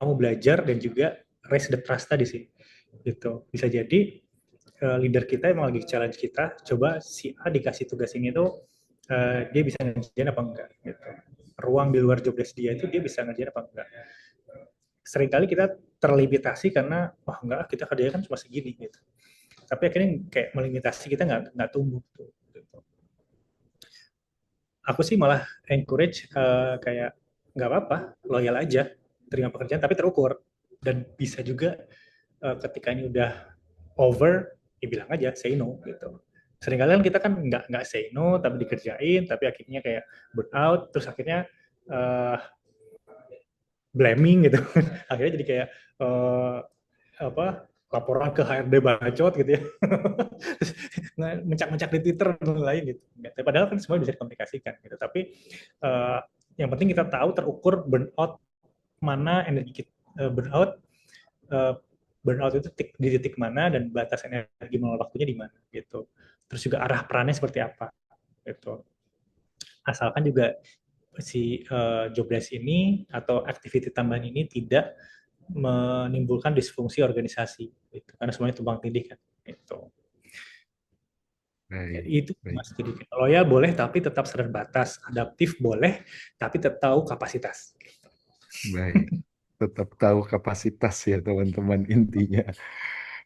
Speaker 1: kamu belajar dan juga raise the trust tadi sih. Gitu. Bisa jadi leader kita emang lagi challenge kita, coba si A dikasih tugas ini tuh dia bisa ngerjain apa enggak gitu. Ruang di luar job desk dia itu dia bisa ngerjain apa enggak. Seringkali kita terlimitasi karena wah enggak kita kerjanya kan cuma segini gitu. Tapi akhirnya kayak melimitasi kita nggak tumbuh tuh. Gitu. Aku sih malah encourage kayak nggak apa-apa, loyal aja, terima pekerjaan tapi terukur dan bisa juga ketika ini udah over, ya bilang aja say no gitu. Seringkali kan kita kan nggak say no tapi dikerjain, tapi akhirnya kayak burn out, terus akhirnya uh, blaming gitu. Akhirnya jadi kayak uh, apa laporan ke HRD bacot gitu ya. Mencak-mencak di Twitter dan lain gitu. Padahal kan semua bisa dikomunikasikan gitu. Tapi uh, yang penting kita tahu terukur burnout mana energi kita, burnout uh, burnout itu di titik mana dan batas energi mengelola waktunya di mana gitu. Terus juga arah perannya seperti apa gitu. Asalkan juga si job desk ini atau activity tambahan ini tidak menimbulkan disfungsi organisasi gitu. Karena semuanya tumpang tindih kan gitu. Jadi
Speaker 2: Baik,
Speaker 1: itu
Speaker 2: baik,
Speaker 1: mas sedikit loyal boleh tapi tetap sadar batas, adaptif boleh tapi tetap tahu kapasitas.
Speaker 2: baik. Tetap tahu kapasitas ya teman-teman intinya.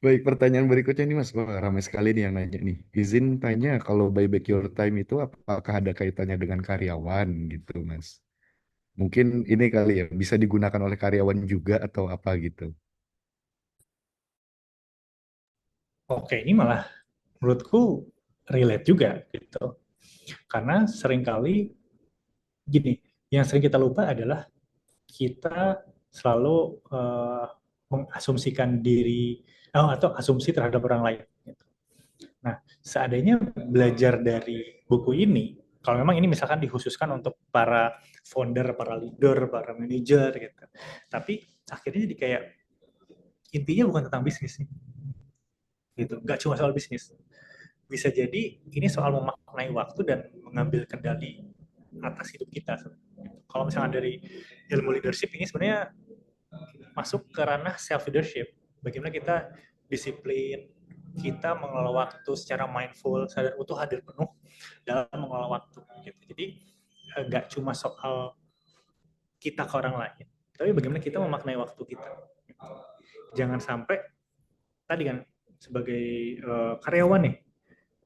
Speaker 2: Baik, pertanyaan berikutnya nih Mas. Wah, ramai sekali nih yang nanya nih. Izin tanya kalau buyback your time itu apakah ada kaitannya dengan karyawan gitu Mas? Mungkin ini kali ya, bisa digunakan oleh karyawan juga atau apa gitu.
Speaker 1: Oke, ini malah menurutku relate juga gitu. Karena seringkali gini, yang sering kita lupa adalah kita selalu mengasumsikan diri atau asumsi terhadap orang lain. Gitu. Nah, seandainya belajar dari buku ini, kalau memang ini misalkan dikhususkan untuk para founder, para leader, para manager gitu. Tapi akhirnya jadi kayak intinya bukan tentang bisnis gitu. Nggak cuma soal bisnis. Bisa jadi ini soal memaknai waktu dan mengambil kendali atas hidup kita. Kalau misalnya dari ilmu leadership ini sebenarnya masuk ke ranah self leadership. Bagaimana kita disiplin, kita mengelola waktu secara mindful, sadar utuh, hadir penuh dalam mengelola waktu. Gitu. Jadi nggak cuma soal kita ke orang lain, tapi bagaimana kita memaknai waktu kita. Gitu. Jangan sampai tadi kan sebagai karyawan nih,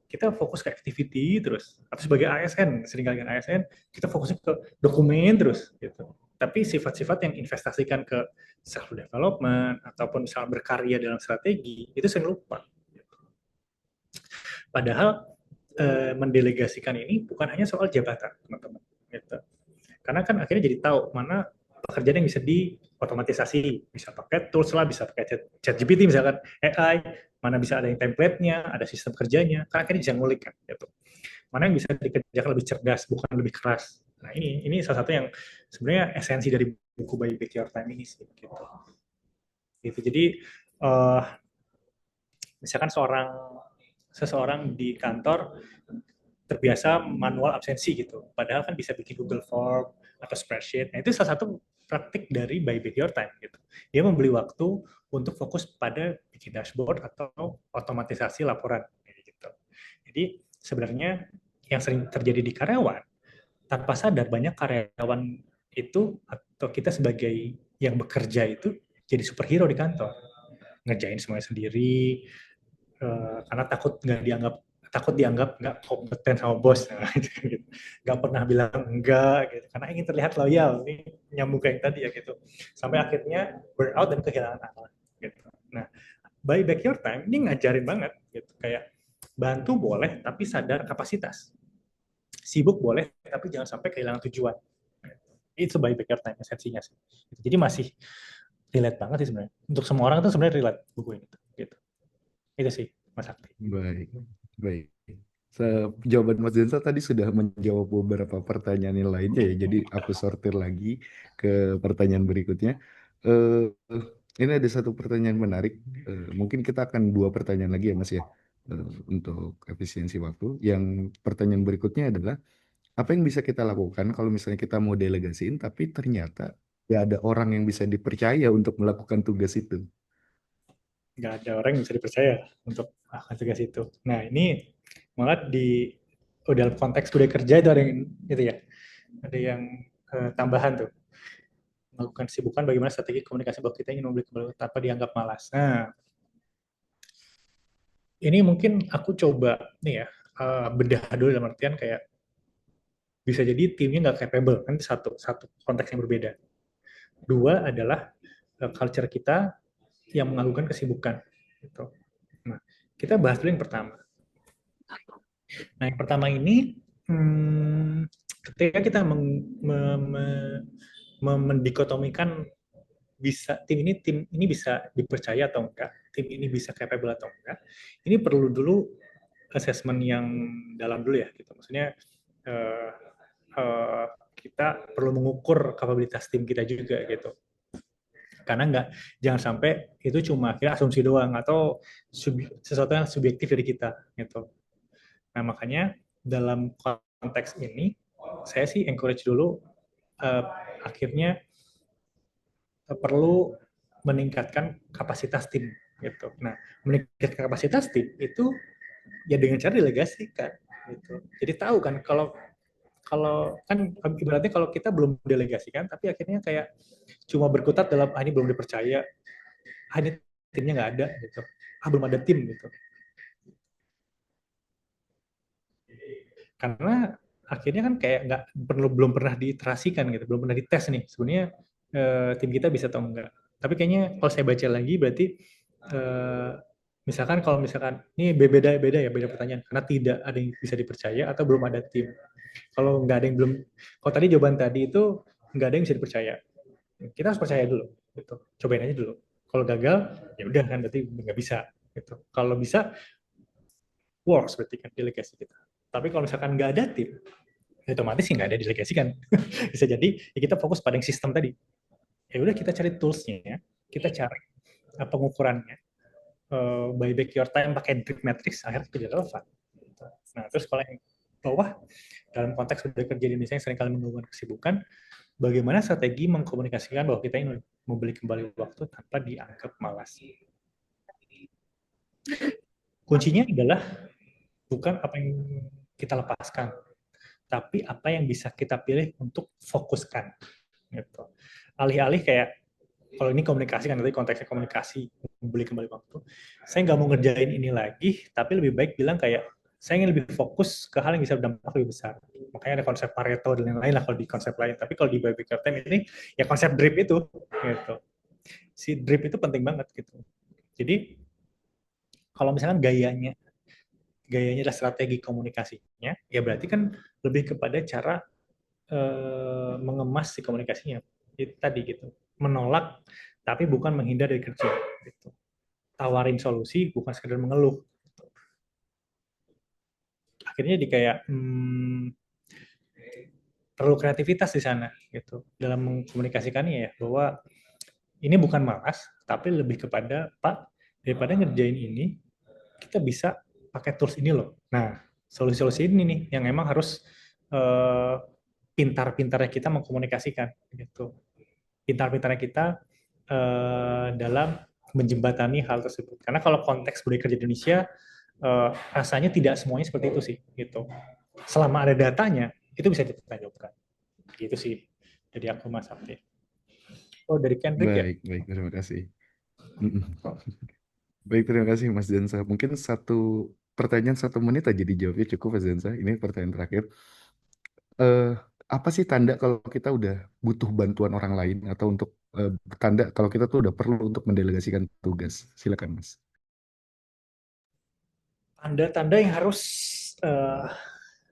Speaker 1: kita fokus ke activity terus. Atau sebagai ASN, seringkali kan ASN, kita fokusnya ke dokumen terus gitu. Tapi sifat-sifat yang investasikan ke self development ataupun misalnya berkarya dalam strategi itu sering lupa. Padahal mendelegasikan ini bukan hanya soal jabatan, teman-teman. Gitu. Karena kan akhirnya jadi tahu mana pekerjaan yang bisa diotomatisasi, bisa pakai tools lah, bisa pakai chat GPT misalkan AI, mana bisa ada yang template-nya, ada sistem kerjanya, kan akhirnya bisa ngulik kan. Gitu. Mana yang bisa dikerjakan lebih cerdas, bukan lebih keras. Nah ini salah satu yang sebenarnya esensi dari buku By Back Your Time ini sih. Gitu. Jadi uh, misalkan seseorang di kantor terbiasa manual absensi gitu. Padahal kan bisa bikin Google Form atau spreadsheet. Nah, itu salah satu praktik dari Buy Back Your Time gitu. Dia membeli waktu untuk fokus pada bikin dashboard atau otomatisasi laporan gitu. Jadi sebenarnya yang sering terjadi di karyawan tanpa sadar banyak karyawan itu atau kita sebagai yang bekerja itu jadi superhero di kantor, ngerjain semuanya sendiri, karena takut dianggap nggak kompeten sama bos, nah, gitu. Nggak pernah bilang enggak gitu karena ingin terlihat loyal, ini nyambung kayak tadi ya gitu, sampai akhirnya burnout dan kehilangan arah gitu. Nah, by back your time ini ngajarin banget gitu, kayak bantu boleh tapi sadar kapasitas, sibuk boleh tapi jangan sampai kehilangan tujuan. Itu by back your time esensinya sih. Jadi masih relate banget sih sebenarnya untuk semua orang itu sebenarnya relate buku ini gitu. Itu sih Mas Akti.
Speaker 2: Baik, baik. Jawaban Mas Densa tadi sudah menjawab beberapa pertanyaan yang lainnya ya. Jadi aku sortir lagi ke pertanyaan berikutnya. Eh, ini ada satu pertanyaan menarik. Mungkin kita akan dua pertanyaan lagi ya Mas ya, untuk efisiensi waktu. Yang pertanyaan berikutnya adalah, apa yang bisa kita lakukan kalau misalnya kita mau delegasiin, tapi ternyata ya ada orang yang bisa dipercaya untuk melakukan tugas itu.
Speaker 1: Nggak ada orang yang bisa dipercaya untuk melakukan tugas itu. Nah, ini malah dalam konteks budaya kerja itu ada yang itu ya, ada yang tambahan tuh, melakukan kesibukan bagaimana strategi komunikasi bahwa kita ingin membeli kembali tanpa dianggap malas. Nah, ini mungkin aku coba nih ya, bedah dulu dalam artian kayak bisa jadi timnya nggak capable, kan itu satu satu konteks yang berbeda. Dua adalah culture kita yang melakukan kesibukan gitu. Nah, kita bahas dulu yang pertama. Nah, yang pertama ini, ketika kita mendikotomikan tim ini bisa dipercaya atau enggak, tim ini bisa capable atau enggak, ini perlu dulu assessment yang dalam dulu ya, gitu. Maksudnya uh, uh, kita perlu mengukur kapabilitas tim kita juga gitu. Karena jangan sampai itu cuma kira asumsi doang atau sesuatu yang subjektif dari kita gitu. Nah, makanya dalam konteks ini, saya sih encourage dulu uh, akhirnya perlu meningkatkan kapasitas tim gitu. Nah, meningkatkan kapasitas tim itu ya dengan cara delegasikan gitu. Jadi tahu kan kalau kalau kan ibaratnya kalau kita belum delegasikan tapi akhirnya kayak cuma berkutat dalam ini belum dipercaya, ini timnya nggak ada gitu. Belum ada tim gitu. Karena akhirnya kan kayak nggak belum pernah diiterasikan gitu, belum pernah dites nih sebenarnya tim kita bisa atau enggak. Tapi kayaknya kalau saya baca lagi berarti eh, misalkan kalau misalkan ini beda ya beda pertanyaan karena tidak ada yang bisa dipercaya atau belum ada tim. Kalau nggak ada yang belum, kalau tadi jawaban tadi itu nggak ada yang bisa dipercaya, kita harus percaya dulu gitu, cobain aja dulu. Kalau gagal ya udah kan berarti nggak bisa gitu. Kalau bisa works berarti kan delegasi kita. Tapi kalau misalkan nggak ada tim, ya otomatis nggak ada delegasikan. Bisa jadi ya kita fokus pada yang sistem tadi. Ya udah kita cari toolsnya, kita cari pengukurannya. Buyback your time pakai drip matrix akhirnya tidak relevan. Nah terus kalau yang bawah dalam konteks kerja di Indonesia yang seringkali mengganggu kesibukan, bagaimana strategi mengkomunikasikan bahwa kita ingin membeli kembali waktu tanpa dianggap malas. Kuncinya adalah bukan apa yang kita lepaskan, tapi apa yang bisa kita pilih untuk fokuskan. Gitu. Alih-alih kayak kalau ini komunikasi kan nanti konteksnya komunikasi membeli kembali waktu, saya nggak mau ngerjain ini lagi, tapi lebih baik bilang kayak saya ingin lebih fokus ke hal yang bisa berdampak lebih besar. Makanya ada konsep Pareto dan lain-lain lah kalau di konsep lain. Tapi kalau di Buyback Your Time ini ya konsep drip itu gitu. Si drip itu penting banget gitu. Jadi kalau misalkan gayanya adalah strategi komunikasinya, ya berarti kan lebih kepada cara mengemas si komunikasinya. Itu tadi gitu. Menolak tapi bukan menghindar dari kerja gitu. Tawarin solusi bukan sekedar mengeluh. Akhirnya di kayak perlu kreativitas di sana gitu dalam mengkomunikasikannya ya bahwa ini bukan malas tapi lebih kepada Pak daripada ngerjain ini kita bisa pakai tools ini loh. Nah solusi-solusi ini nih yang emang harus pintar-pintarnya kita mengkomunikasikan gitu. Pintar-pintarnya kita dalam menjembatani hal tersebut. Karena kalau konteks budaya kerja di Indonesia rasanya tidak semuanya seperti itu sih gitu. Selama ada datanya itu bisa dipertanggungjawabkan. Gitu sih dari aku Mas Afif. Oh dari Kendrick ya?
Speaker 2: Baik, baik, terima kasih. Mm-mm. Baik, terima kasih Mas Densa. Mungkin satu pertanyaan 1 menit aja dijawabnya cukup Mas Densa. Ini pertanyaan terakhir. Eh, apa sih tanda kalau kita udah butuh bantuan orang lain atau untuk tanda kalau kita tuh udah perlu untuk mendelegasikan tugas? Silakan Mas.
Speaker 1: Tanda-tanda yang harus uh,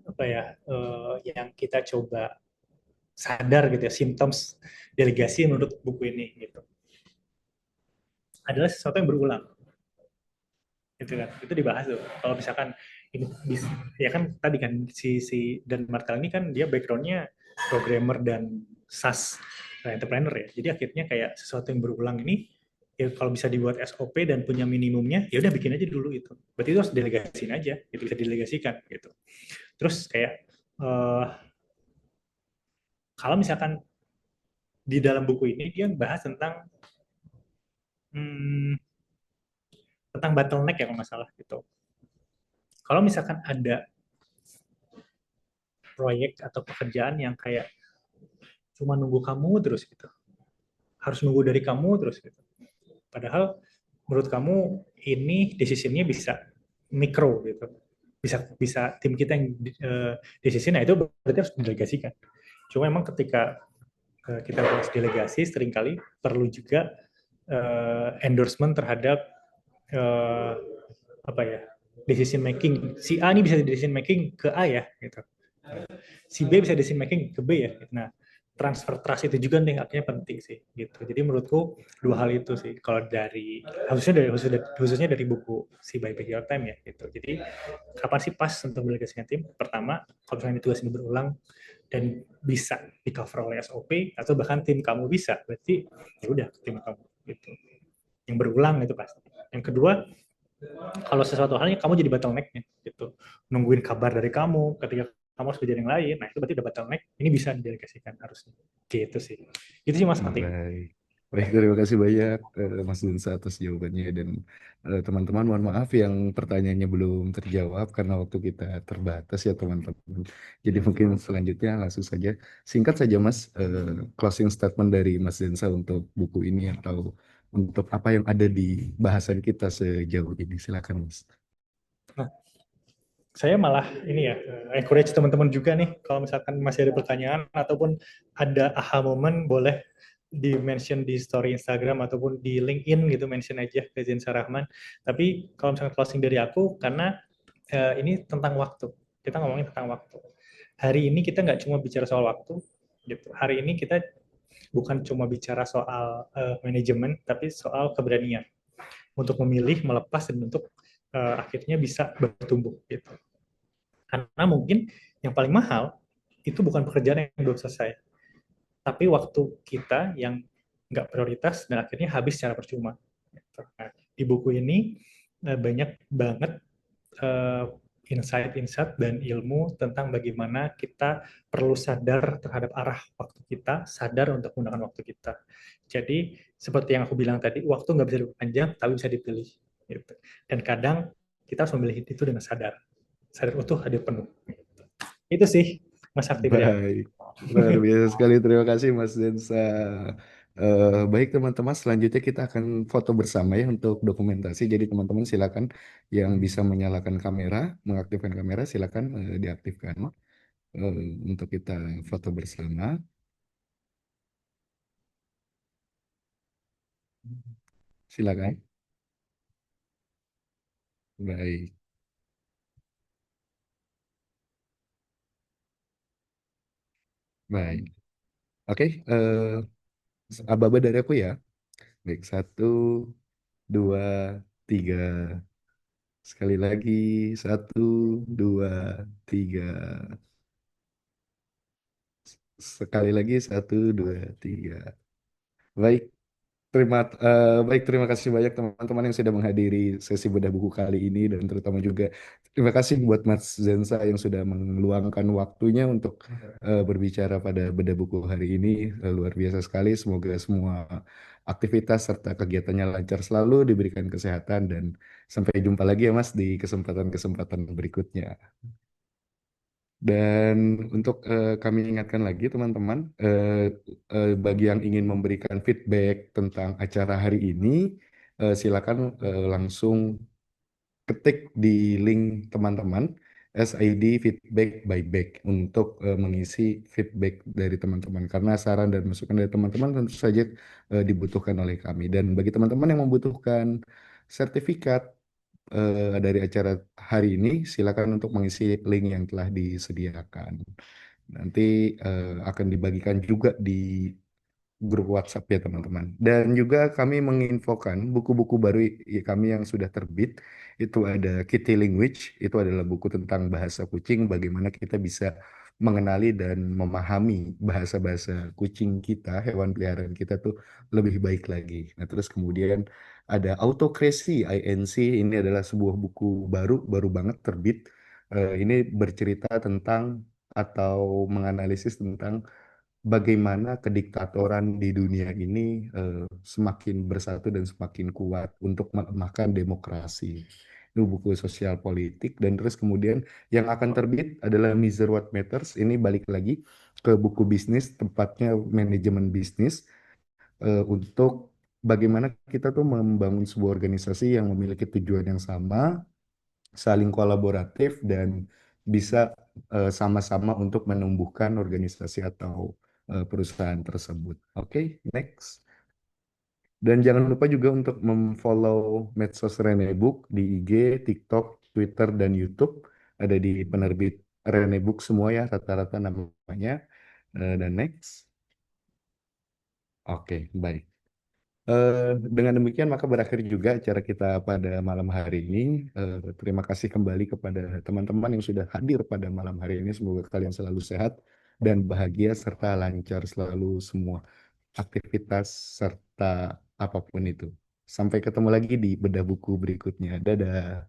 Speaker 1: apa ya yang kita coba sadar gitu ya symptoms delegasi menurut buku ini gitu adalah sesuatu yang berulang gitu kan itu dibahas tuh kalau misalkan ini ya kan tadi kan si dan Martel ini kan dia backgroundnya programmer dan SAS entrepreneur ya. Jadi akhirnya kayak sesuatu yang berulang ini ya kalau bisa dibuat SOP dan punya minimumnya, ya udah bikin aja dulu itu. Berarti itu harus delegasiin aja, itu bisa didelegasikan gitu. Terus kayak kalau misalkan di dalam buku ini dia bahas hmm, tentang bottleneck ya kalau nggak salah gitu. Kalau misalkan ada proyek atau pekerjaan yang kayak cuma nunggu kamu terus gitu, harus nunggu dari kamu terus gitu. Padahal menurut kamu ini decision-nya bisa mikro gitu, bisa bisa tim kita yang decision, nah itu berarti harus didelegasikan. Cuma memang ketika kita bahas delegasi, seringkali perlu juga endorsement terhadap uh, apa ya, decision making. Si A ini bisa decision making ke A ya, gitu. Si B bisa decision making ke B ya. Gitu. Nah, transfer trust itu juga nih akhirnya penting sih, gitu. Jadi menurutku dua hal itu sih. Kalau dari khususnya dari buku si By Back Your Time ya, gitu. Jadi kapan sih pas untuk delegasikan tim? Pertama, kalau misalnya tugas ini berulang dan bisa di cover oleh SOP atau bahkan tim kamu bisa, berarti ya udah tim kamu gitu. Yang berulang itu pasti. Yang kedua, kalau sesuatu halnya kamu jadi bottleneck-nya gitu. Nungguin kabar dari kamu ketika kamu harus kerja yang lain, nah itu berarti udah bottleneck, ini bisa didelegasikan harusnya. Gitu sih. Itu sih Mas penting.
Speaker 2: Baik. Baik, terima kasih banyak Mas Dinsa atas jawabannya dan teman-teman mohon maaf yang pertanyaannya belum terjawab karena waktu kita terbatas ya teman-teman. Jadi mungkin selanjutnya langsung saja singkat saja Mas closing statement dari Mas Dinsa untuk buku ini atau untuk apa yang ada di bahasan kita sejauh ini. Silakan Mas.
Speaker 1: Nah, saya malah ini ya, encourage teman-teman juga nih, kalau misalkan masih ada pertanyaan ataupun ada aha moment, boleh di mention di story Instagram ataupun di LinkedIn gitu, mention aja ke Zinsa Rahman. Tapi kalau misalkan closing dari aku, karena ini tentang waktu, kita ngomongin tentang waktu. Hari ini kita nggak cuma bicara soal waktu, gitu. Hari ini kita bukan cuma bicara soal manajemen, tapi soal keberanian untuk memilih, melepas, dan untuk akhirnya bisa bertumbuh, gitu. Karena mungkin yang paling mahal itu bukan pekerjaan yang belum selesai, tapi waktu kita yang nggak prioritas dan akhirnya habis secara percuma. Nah, di buku ini banyak banget insight-insight dan ilmu tentang bagaimana kita perlu sadar terhadap arah waktu kita, sadar untuk menggunakan waktu kita. Jadi, seperti yang aku bilang tadi, waktu nggak bisa diperpanjang, tapi bisa dipilih. Gitu. Dan kadang kita harus memilih itu dengan sadar. Sadar utuh, hadir penuh. Itu sih, Mas Sakti dari aku.
Speaker 2: Baik, luar biasa sekali. Terima kasih Mas Densa. Baik teman-teman, selanjutnya kita akan foto bersama ya untuk dokumentasi. Jadi teman-teman silakan yang bisa menyalakan kamera, mengaktifkan kamera, silakan diaktifkan untuk kita foto bersama. Silakan. Baik, baik. Oke, aba-aba dari aku ya. Baik, satu, dua, tiga. Sekali lagi, satu, dua, tiga. Sekali lagi, satu, dua, tiga. Baik, baik, terima kasih banyak teman-teman yang sudah menghadiri sesi bedah buku kali ini dan terutama juga terima kasih buat Mas Zensa yang sudah meluangkan waktunya untuk berbicara pada bedah buku hari ini. Luar biasa sekali. Semoga semua aktivitas serta kegiatannya lancar selalu, diberikan kesehatan dan sampai jumpa lagi ya Mas di kesempatan-kesempatan berikutnya. Dan untuk kami ingatkan lagi teman-teman, bagi yang ingin memberikan feedback tentang acara hari ini, silakan langsung ketik di link teman-teman SID Feedback by Back untuk mengisi feedback dari teman-teman. Karena saran dan masukan dari teman-teman tentu saja dibutuhkan oleh kami. Dan bagi teman-teman yang membutuhkan sertifikat dari acara hari ini, silakan untuk mengisi link yang telah disediakan. Nanti akan dibagikan juga di grup WhatsApp ya teman-teman. Dan juga kami menginfokan buku-buku baru kami yang sudah terbit. Itu ada Kitty Language, itu adalah buku tentang bahasa kucing, bagaimana kita bisa mengenali dan memahami bahasa-bahasa kucing kita, hewan peliharaan kita tuh lebih baik lagi. Nah, terus kemudian ada Autocracy INC, ini adalah sebuah buku baru banget terbit. Ini bercerita tentang atau menganalisis tentang bagaimana kediktatoran di dunia ini semakin bersatu dan semakin kuat untuk melemahkan demokrasi. Itu buku sosial politik. Dan terus kemudian yang akan terbit adalah Measure What Matters. Ini balik lagi ke buku bisnis, tepatnya manajemen bisnis, untuk bagaimana kita tuh membangun sebuah organisasi yang memiliki tujuan yang sama, saling kolaboratif, dan bisa sama-sama untuk menumbuhkan organisasi atau perusahaan tersebut. Oke, next. Dan jangan lupa juga untuk memfollow medsos Rene Book di IG, TikTok, Twitter, dan YouTube. Ada di penerbit Rene Book semua ya, rata-rata namanya. Dan next. Oke, baik. Dengan demikian maka berakhir juga acara kita pada malam hari ini. Terima kasih kembali kepada teman-teman yang sudah hadir pada malam hari ini. Semoga kalian selalu sehat dan bahagia serta lancar selalu semua aktivitas serta apapun itu. Sampai ketemu lagi di bedah buku berikutnya. Dadah.